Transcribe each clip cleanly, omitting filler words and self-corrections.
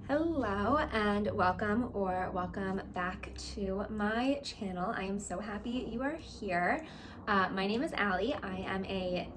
Hello and welcome back to my channel. I am so happy you are here. My name is Allie. I am a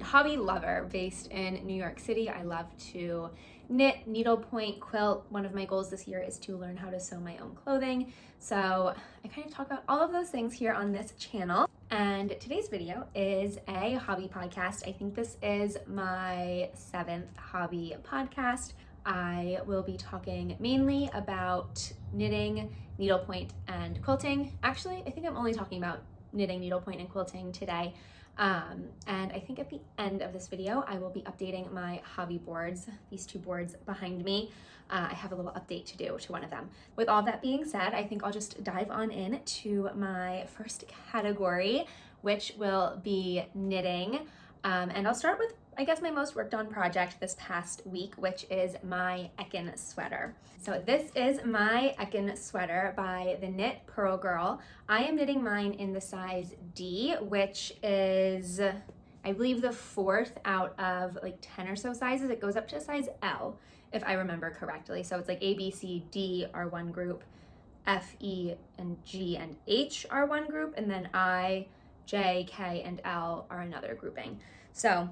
hobby lover based in New York City. I love to knit, needlepoint, quilt. One of my goals this year is to learn how to sew my own clothing. So I kind of talk about all of those things here on this channel. And today's video is a hobby podcast. I think this is my 7th hobby podcast. I will be talking mainly about knitting, needlepoint, and quilting. Actually, I think I'm only talking about knitting, needlepoint, and quilting today. And I think at the end of this video, I will be updating my hobby boards, these two boards behind me. I have a little update to do to one of them. With all that being said, I think I'll just dive on in to my first category, which will be knitting. And I'll start with, I guess, my most worked on project this past week, which is my Eken Sweater. So this is my Eken Sweater by the Knit Pearl Girl. I am knitting mine in the size D, which is, I believe, the 4th out of like 10 or so sizes. It goes up to size L, if I remember correctly. So it's like A, B, C, D are one group, F, E, and G, and H are one group, and then I, J, K, and L are another grouping. So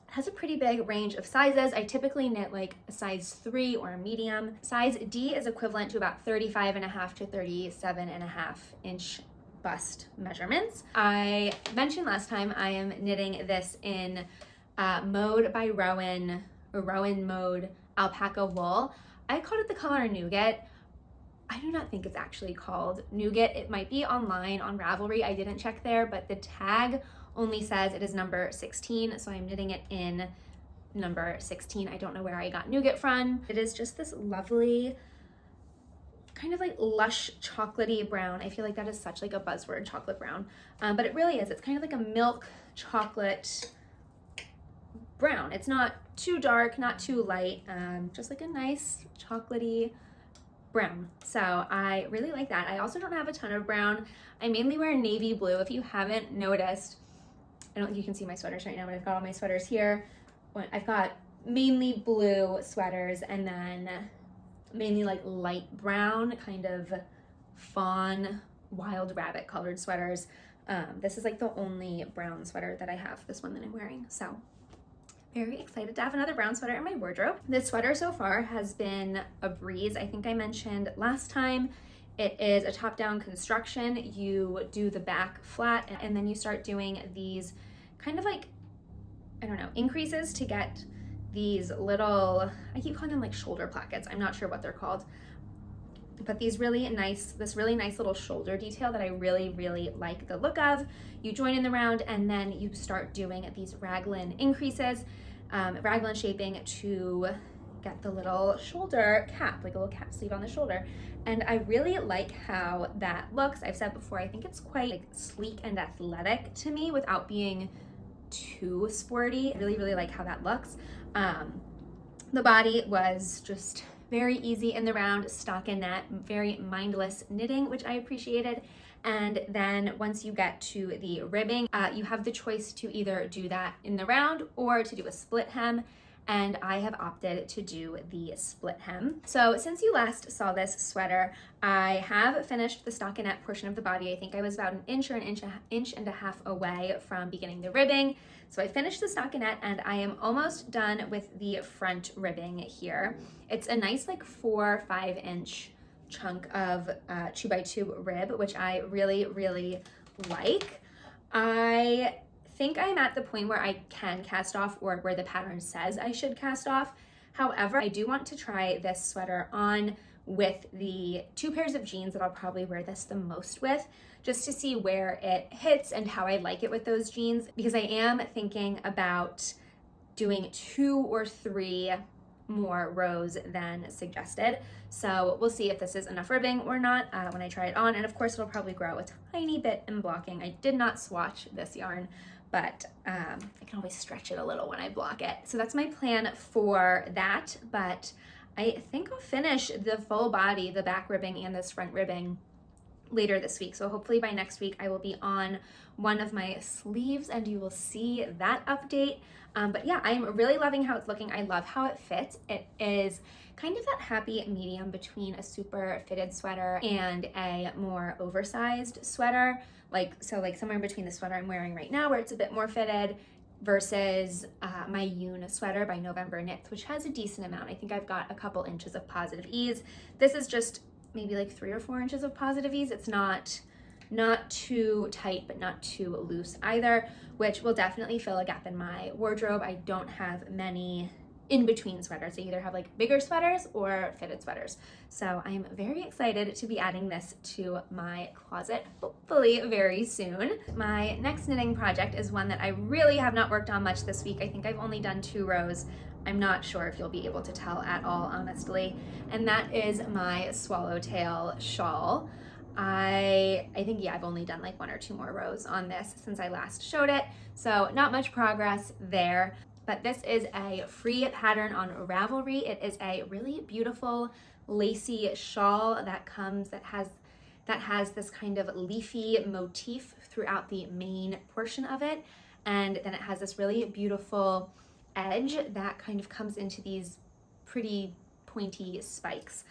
it has a pretty big range of sizes. I typically knit like a size 3 or a medium. Size D is equivalent to about 35.5 to 37.5 inch bust measurements. I mentioned last time I am knitting this in Mode by Rowan, or Rowan Mode alpaca wool. I called it the color Nougat. I do not think it's actually called Nougat. It might be online on Ravelry. I didn't check there, but the tag only says it is number 16, so I'm knitting it in number 16. I don't know where I got Nougat from. It is just this lovely, kind of like lush chocolatey brown. I feel like that is such like a buzzword, chocolate brown, but it really is. It's kind of like a milk chocolate brown. It's not too dark, not too light, just like a nice chocolatey brown. So I really like that. I also don't have a ton of brown. I mainly wear navy blue. If you haven't noticed, I don't think you can see my sweaters right now, but I've got all my sweaters here. I've got mainly blue sweaters and then mainly like light brown, kind of fawn, wild rabbit colored sweaters. This is like the only brown sweater that I have, this one that I'm wearing. So very excited to have another brown sweater in my wardrobe. This sweater so far has been a breeze. I think I mentioned last time, it is a top-down construction. You do the back flat and then you start doing these kind of like, I don't know, increases to get these little, I keep calling them like shoulder plackets. I'm not sure what they're called, but this really nice little shoulder detail that I really, really like the look of. You join in the round and then you start doing these raglan increases, raglan shaping to get the little shoulder cap, like a little cap sleeve on the shoulder. And I really like how that looks. I've said before, I think it's quite like sleek and athletic to me without being too sporty. I really, really like how that looks. The body was just very easy in the round, stockinette, very mindless knitting, which I appreciated. And then once you get to the ribbing, you have the choice to either do that in the round or to do a split hem. And I have opted to do the split hem. So since you last saw this sweater, I have finished the stockinette portion of the body. I think I was about an inch or an inch and a half away from beginning the ribbing. So I finished the stockinette and I am almost done with the front ribbing here. It's a nice like 4 or 5 inch chunk of 2x2 rib, which I really, really like. I think I'm at the point where I can cast off, or where the pattern says I should cast off. However, I do want to try this sweater on with the 2 pairs of jeans that I'll probably wear this the most with, just to see where it hits and how I like it with those jeans, because I am thinking about doing 2 or 3 more rows than suggested. So we'll see if this is enough ribbing or not when I try it on. And of course, it'll probably grow a tiny bit in blocking. I did not swatch this yarn, but I can always stretch it a little when I block it. So that's my plan for that. But I think I'll finish the full body, the back ribbing and this front ribbing later this week. So hopefully by next week I will be on one of my sleeves and you will see that update. But yeah, I'm really loving how it's looking. I love how it fits. It is kind of that happy medium between a super fitted sweater and a more oversized sweater. Like somewhere between the sweater I'm wearing right now where it's a bit more fitted versus my Yoon sweater by November Knits, which has a decent amount. I think I've got a couple inches of positive ease. This is just maybe like 3 or 4 inches of positive ease. It's not too tight, but not too loose either, which will definitely fill a gap in my wardrobe. I don't have many in-between sweaters. I either have like bigger sweaters or fitted sweaters. So I am very excited to be adding this to my closet, hopefully very soon. My next knitting project is one that I really have not worked on much this week. I think I've only done 2 rows. I'm not sure if you'll be able to tell at all, honestly. And that is my Swallowtail Shawl. I think, yeah, I've only done like 1 or 2 more rows on this since I last showed it. So not much progress there. But this is a free pattern on Ravelry. It is a really beautiful lacy shawl that has this kind of leafy motif throughout the main portion of it. And then it has this really beautiful edge that kind of comes into these pretty pointy spikes.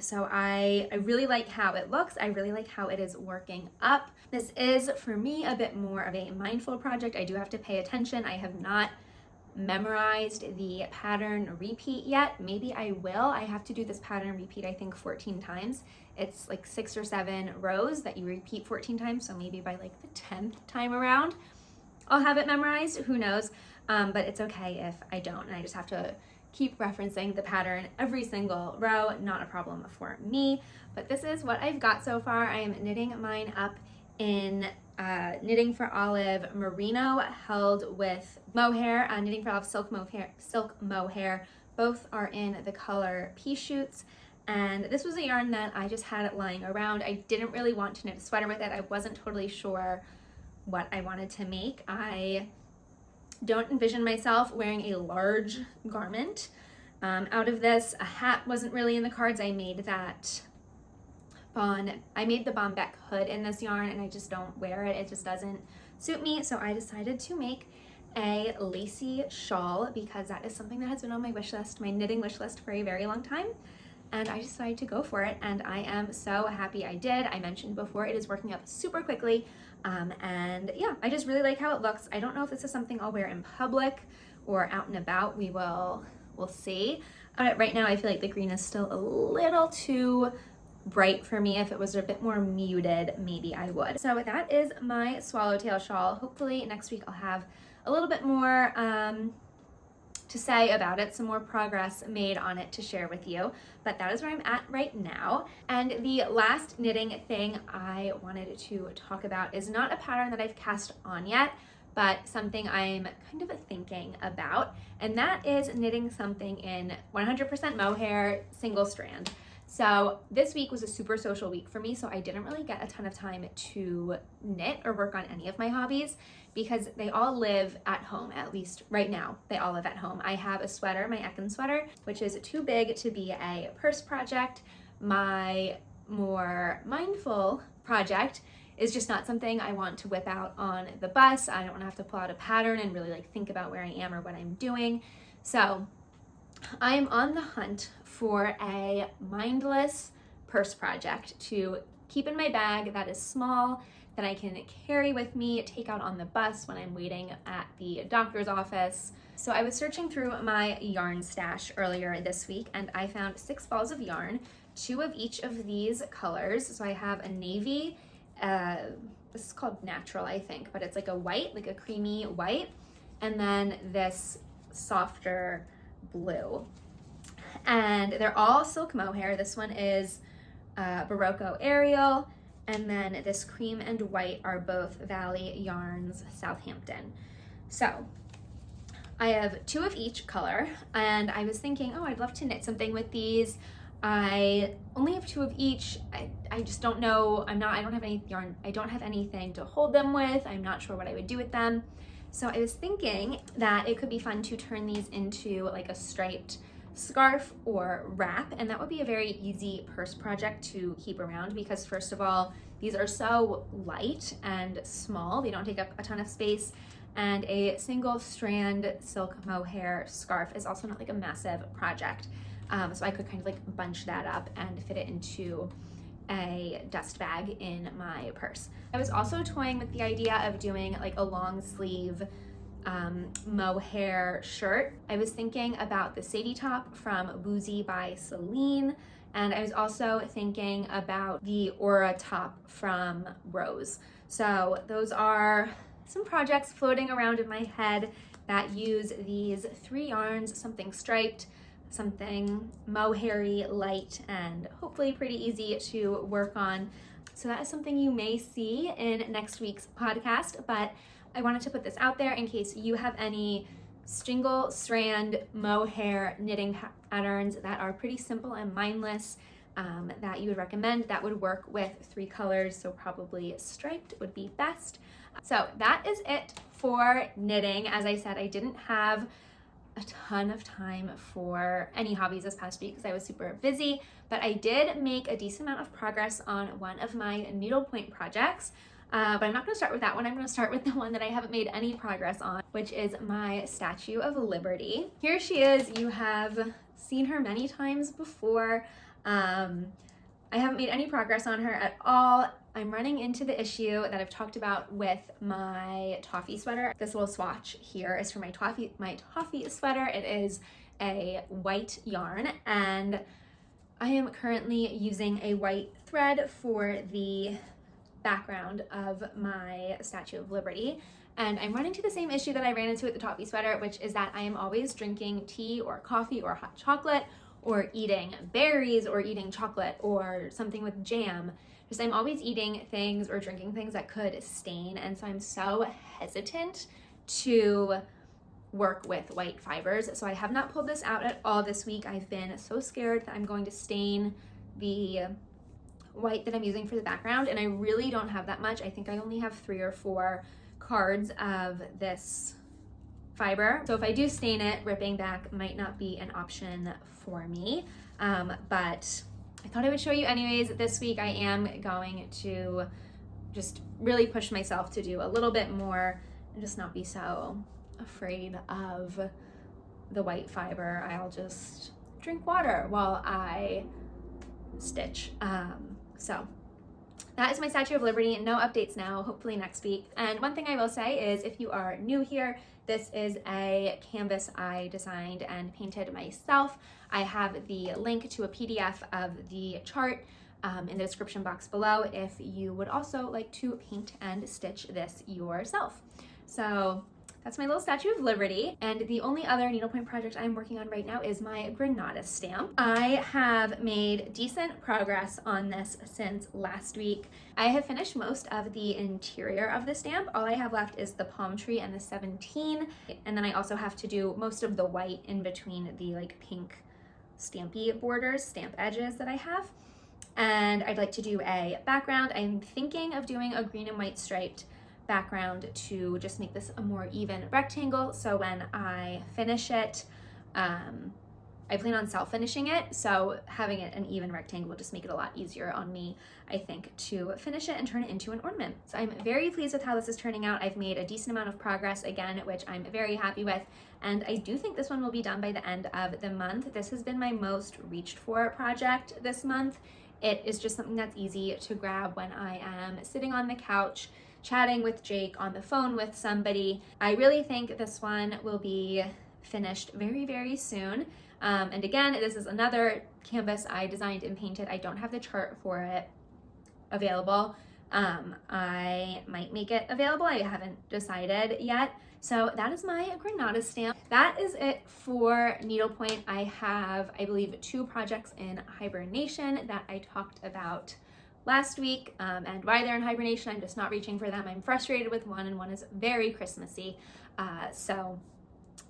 So I really like how it looks. I really like how it is working up. This is, for me, a bit more of a mindful project. I do have to pay attention. I have not memorized the pattern repeat yet. Maybe I will. I have to do this pattern repeat, I think 14 times. It's like 6 or 7 rows that you repeat 14 times. So maybe by like the 10th time around, I'll have it memorized. Who knows? But it's okay if I don't, and I just have to keep referencing the pattern every single row. Not a problem for me, but this is what I've got so far. I am knitting mine up in Knitting for Olive Merino held with Mohair, Knitting for Olive Silk Mohair. Both are in the color Pea Shoots. And this was a yarn that I just had it lying around. I didn't really want to knit a sweater with it. I wasn't totally sure what I wanted to make. I don't envision myself wearing a large garment out of this. A hat wasn't really in the cards. I made the Bombec hood in this yarn and I just don't wear it. It just doesn't suit me. So I decided to make a lacy shawl because that is something that has been on my wish list, my knitting wish list, for a very long time. And I decided to go for it and I am so happy I did. I mentioned before, it is working up super quickly. And yeah, I just really like how it looks. I don't know if this is something I'll wear in public or out and about. We'll see. Right now I feel like the green is still a little too bright for me. If it was a bit more muted, maybe I would. So that is my Swallowtail Shawl. Hopefully next week I'll have a little bit more to say about it, some more progress made on it to share with you, but that is where I'm at right now. And the last knitting thing I wanted to talk about is not a pattern that I've cast on yet, but something I'm kind of thinking about, and that is knitting something in 100% mohair single strand. So this week was a super social week for me, so I didn't really get a ton of time to knit or work on any of my hobbies because they all live at home, at least right now. They all live at home. I have a sweater, my Eken Sweater, which is too big to be a purse project. My more mindful project is just not something I want to whip out on the bus. I don't want to have to pull out a pattern and really like think about where I am or what I'm doing. So I'm on the hunt for a mindless purse project to keep in my bag that is small, that I can carry with me, take out on the bus when I'm waiting at the doctor's office. So I was searching through my yarn stash earlier this week and I found 6 balls of yarn, 2 of each of these colors. So I have a navy, this is called Natural, I think, but it's like a white, like a creamy white, and then this softer blue. And they're all silk mohair. This one is Barocco Ariel, and then this cream and white are both Valley Yarns Southampton. So I have 2 of each color, and I was thinking, oh, I'd love to knit something with these. I only have 2 of each. I just don't know. I don't have any yarn. I don't have anything to hold them with. I'm not sure what I would do with them. So I was thinking that it could be fun to turn these into like a striped scarf or wrap, and that would be a very easy purse project to keep around because first of all, these are so light and small, they don't take up a ton of space, and a single strand silk mohair scarf is also not like a massive project. So I could kind of like bunch that up and fit it into a dust bag in my purse. I was also toying with the idea of doing like a long sleeve mohair shirt. I was thinking about the Sadie top from Boozy by Celine, and I was also thinking about the Aura top from Rose. So those are some projects floating around in my head that use these 3 yarns, something striped, something mohairy, light, and hopefully pretty easy to work on. So that is something you may see in next week's podcast, but I wanted to put this out there in case you have any single strand mohair knitting patterns that are pretty simple and mindless that you would recommend that would work with 3 colors, so probably striped would be best. So that is it for knitting. As I said, I didn't have a ton of time for any hobbies this past week because I was super busy, but I did make a decent amount of progress on one of my needlepoint projects. But I'm not going to start with that one. I'm going to start with the one that I haven't made any progress on, which is my Statue of Liberty. Here she is. You have seen her many times before. I haven't made any progress on her at all. I'm running into the issue that I've talked about with my toffee sweater. This little swatch here is for my toffee sweater. It is a white yarn, and I am currently using a white thread for the background of my Statue of Liberty. And I'm running into the same issue that I ran into with the toffee sweater, which is that I am always drinking tea or coffee or hot chocolate or eating berries or eating chocolate or something with jam. Just I'm always eating things or drinking things that could stain, and so I'm so hesitant to work with white fibers. So I have not pulled this out at all this week. I've been so scared that I'm going to stain the white that I'm using for the background, and I really don't have that much. I think I only have 3 or 4 cards of this fiber. So if I do stain it, ripping back might not be an option for me, but I thought I would show you anyways. This week I am going to just really push myself to do a little bit more and just not be so afraid of the white fiber. I'll just drink water while I stitch. So that is my Statue of Liberty. No updates now, hopefully next week. And one thing I will say is if you are new here, this is a canvas I designed and painted myself. I have the link to a PDF of the chart in the description box below if you would also like to paint and stitch this yourself. So that's my little Statue of Liberty. And the only other needlepoint project I'm working on right now is my Grenada stamp. I have made decent progress on this since last week. I have finished most of the interior of the stamp. All I have left is the palm tree and the 17. And then I also have to do most of the white in between the like pink stampy borders, stamp edges that I have. And I'd like to do a background. I'm thinking of doing a green and white striped background to just make this a more even rectangle. So when I finish it, I plan on self-finishing it, so having it an even rectangle will just make it a lot easier on me, I think, to finish it and turn it into an ornament. So I'm very pleased with how this is turning out. I've made a decent amount of progress again, which I'm very happy with, and I do think this one will be done by the end of the month. This has been my most reached for project this month. It is just something that's easy to grab when I am sitting on the couch chatting with Jake, on the phone with somebody. I really think this one will be finished very, very soon. And again, this is another canvas I designed and painted. I don't have the chart for it available. I might make it available. I haven't decided yet. So that is my Grenada stamp. That is it for needlepoint. I have, I believe, 2 projects in hibernation that I talked about last week, and why they're in hibernation. I'm just not reaching for them. I'm frustrated with one, and one is very Christmassy. So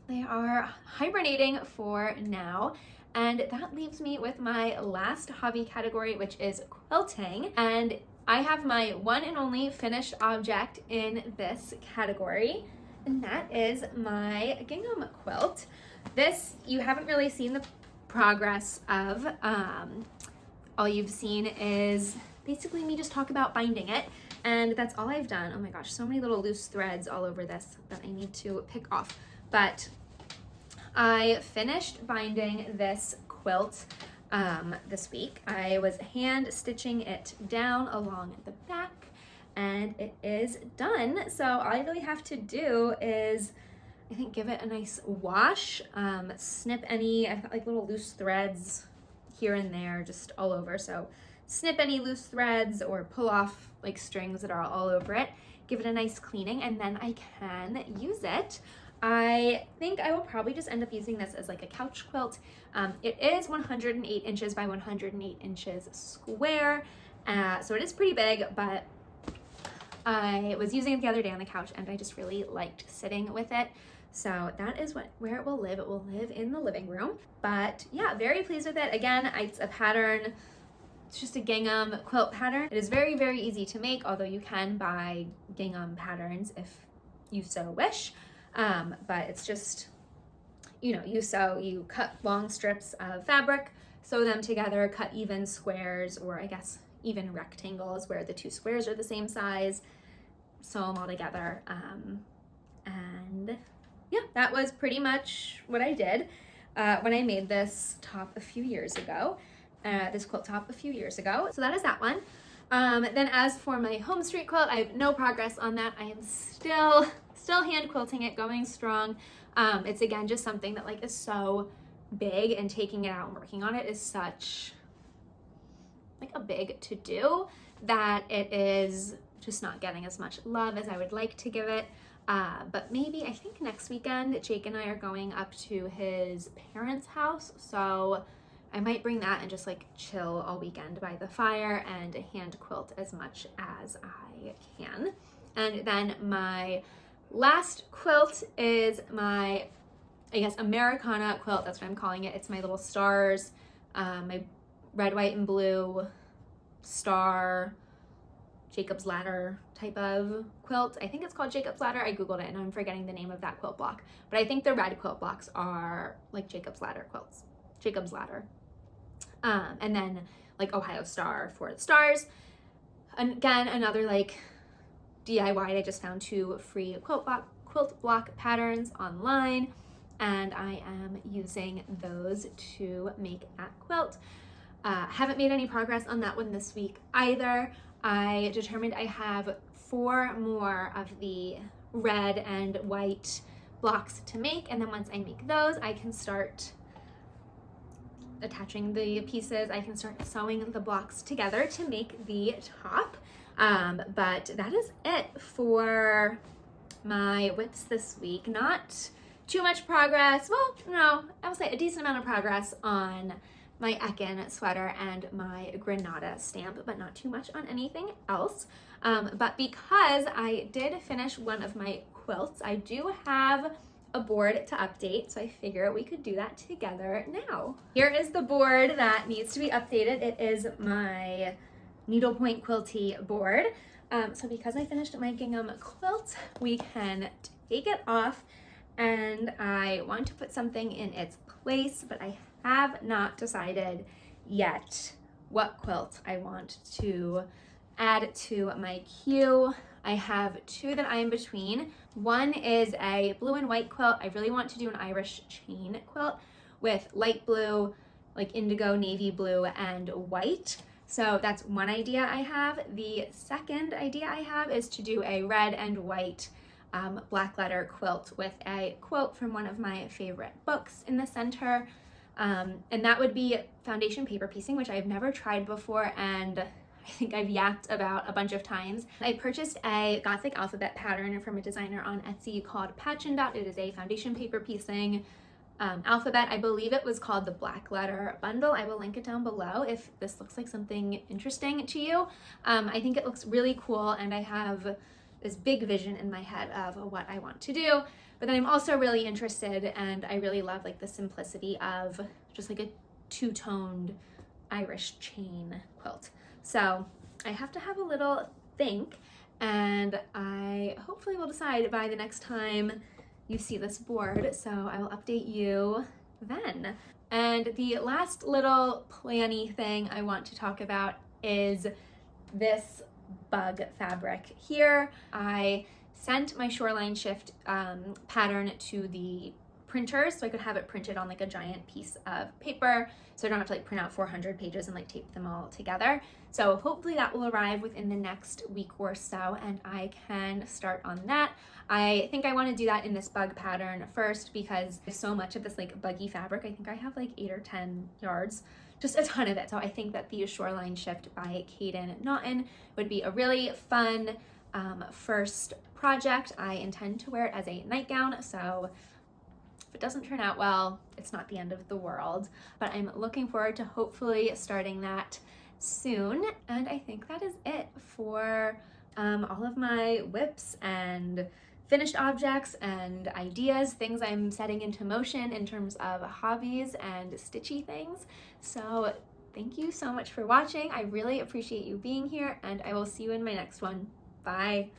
they are hibernating for now. And that leaves me with my last hobby category, which is quilting. And I have my one and only finished object in this category, and that is my Gingham Quilt. This, you haven't really seen the progress of. All you've seen is basically me just talk about binding it, and that's all I've done. Oh my gosh, so many little loose threads all over this that I need to pick off. But I finished binding this quilt this week. I was hand stitching it down along the back, and it is done. So all I really have to do is, I think, give it a nice wash, snip any, I've got like little loose threads here and there just all over, so snip any loose threads or pull off like strings that are all over it, give it a nice cleaning, and then I can use it. I think I will probably just end up using this as like a couch quilt. It is 108 inches by 108 inches square, so it is pretty big, but I was using it the other day on the couch and I just really liked sitting with it. So that is where it will live. It will live in the living room. But yeah, very pleased with it. Again, it's a pattern. It's just a gingham quilt pattern. It is very, very easy to make, although you can buy gingham patterns if you so wish. But it's just, you know, you cut long strips of fabric, sew them together, cut even squares, or I guess even rectangles where the two squares are the same size, sew them all together. And yeah, that was pretty much what I did when I made this top a few years ago, this quilt top a few years ago. So that is that one. Then as for my home street quilt, I have no progress on that. I am still hand quilting it, going strong. It's again just something that like is so big, and taking it out and working on it is such like a big to do that it is just not getting as much love as I would like to give it. But maybe, I think next weekend, Jake and I are going up to his parents' house, so I might bring that and just like chill all weekend by the fire and hand quilt as much as I can. And then my last quilt is my, I guess, Americana quilt. That's what I'm calling it. It's my little stars, my red, white, and blue star Jacob's Ladder type of quilt. I think it's called Jacob's Ladder. I googled it and I'm forgetting the name of that quilt block, but I think the red quilt blocks are like Jacob's Ladder quilts, Jacob's Ladder. And then like Ohio Star for the stars. And again, another like DIY. I just found 2 free quilt block patterns online, and I am using those to make that quilt. Haven't made any progress on that one this week either. I determined I have 4 more of the red and white blocks to make, and then once I make those, I can start attaching the pieces. I can start sewing the blocks together to make the top. But that is it for my whips this week. Not too much progress. Well, no, I will say a decent amount of progress on my Eken sweater and my Grenada stamp, but not too much on anything else. But because I did finish one of my quilts, I do have a board to update, so I figure we could do that together now. Here is the board that needs to be updated. It is my needlepoint quilty board. So because I finished my gingham quilt, we can take it off, and I want to put something in its place, but I have not decided yet what quilt I want to add to my queue. I have 2 that I am between. One is a blue and white quilt. I really want to do an Irish chain quilt with light blue, like indigo, navy blue, and white. So that's one idea I have. The second idea I have is to do a red and white black letter quilt with a quote from one of my favorite books in the center. And that would be foundation paper piecing, which I've never tried before, and I think I've yapped about a bunch of times. I purchased a Gothic alphabet pattern from a designer on Etsy called Patch and Dot. It is a foundation paper piecing alphabet. I believe it was called the Black Letter Bundle. I will link it down below if this looks like something interesting to you. I think it looks really cool, and I have this big vision in my head of what I want to do. But then I'm also really interested, and I really love like the simplicity of just like a 2-toned Irish chain quilt. So I have to have a little think, and I hopefully will decide by the next time you see this board, so I will update you then. And the last little planny thing I want to talk about is this bug fabric here. I sent my Shoreline Shift pattern to the printers so I could have it printed on like a giant piece of paper, so I don't have to like print out 400 pages and like tape them all together. So hopefully that will arrive within the next week or so and I can start on that. I think I want to do that in this bug pattern first because there's so much of this like buggy fabric. I think I have like 8 or 10 yards, just a ton of it. So I think that the Shoreline Shift by Caden Naughton would be a really fun first project. I intend to wear it as a nightgown, so if it doesn't turn out well, it's not the end of the world, but I'm looking forward to hopefully starting that soon. And I think that is it for all of my whips and finished objects and ideas, things I'm setting into motion in terms of hobbies and stitchy things. So thank you so much for watching. I really appreciate you being here, and I will see you in my next one. Bye.